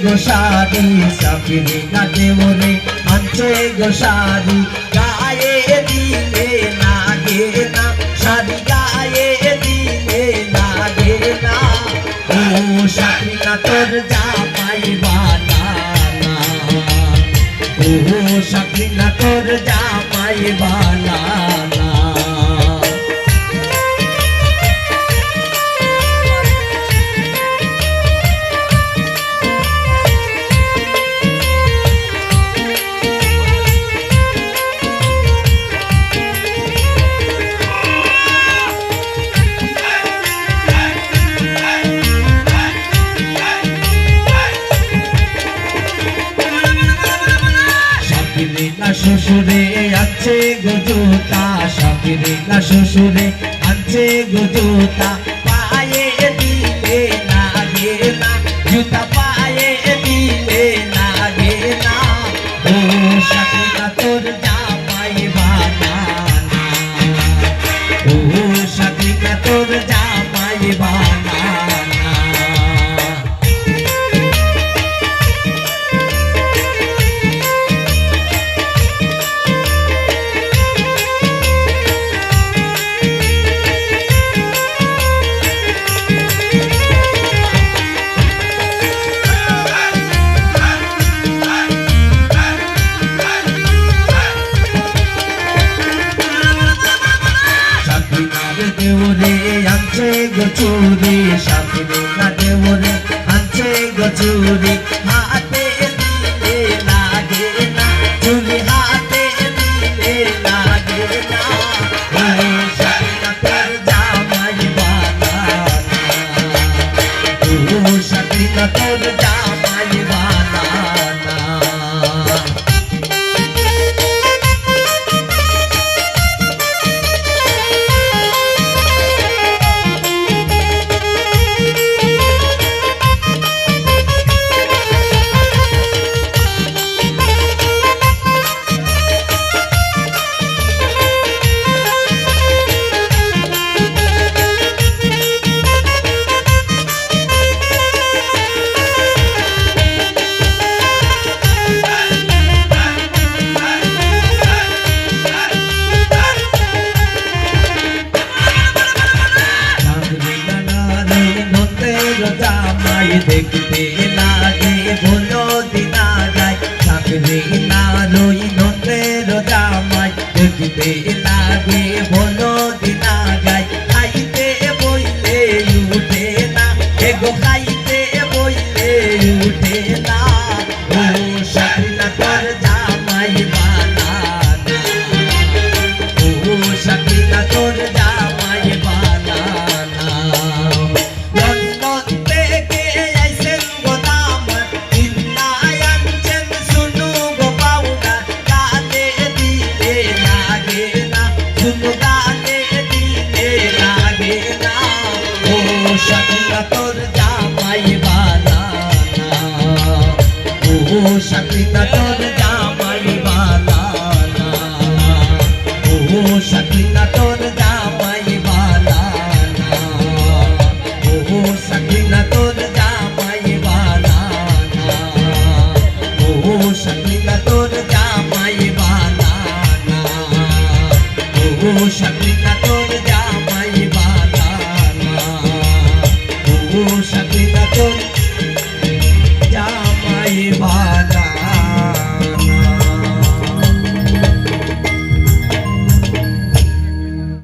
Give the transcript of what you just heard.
grocery সাকিরে না দেবরে আনছে grocery গায়ে দিলে লাগে না শাড়ি গায়ে দিলে লাগে না ও সাকি না তোর জামাই বানানা ও সাকি না তোর জামাই বানানা শ্বশুরে আছে গজুতা সাকিরে না শ্বশুরে আছে গজুতা পায়ে দিলে লাগে না জুতা পায়ে দিলে লাগে না ও সাকিনা তোর জামাই বানানা ও সাকিনা তোর জামাই বানানা দেওরে আনছে গচুরি সাকিরে না দেওরে আনছে গচুরি হাতে দিলে লাগে না চুরি হাতে দিলে লাগে না ও সাকিনা তোর জামাই বানানা ও সাকিনা তোর জামাই বানানা জামাই দেখতে লাগে ভোলো দিনা যায় চাকরি না লই নতের জামাই দেখতে লাগে ভোলো দিনা যায় খাইতে বইলে উঠে না এগো খাইতে বইলে উঠে না ও সাকিনা তোর জামাই বানানা ও সাকিনা তোর জামাই বানানা সাকিনা তোর জামাই বানানা ও সাকিনা তোর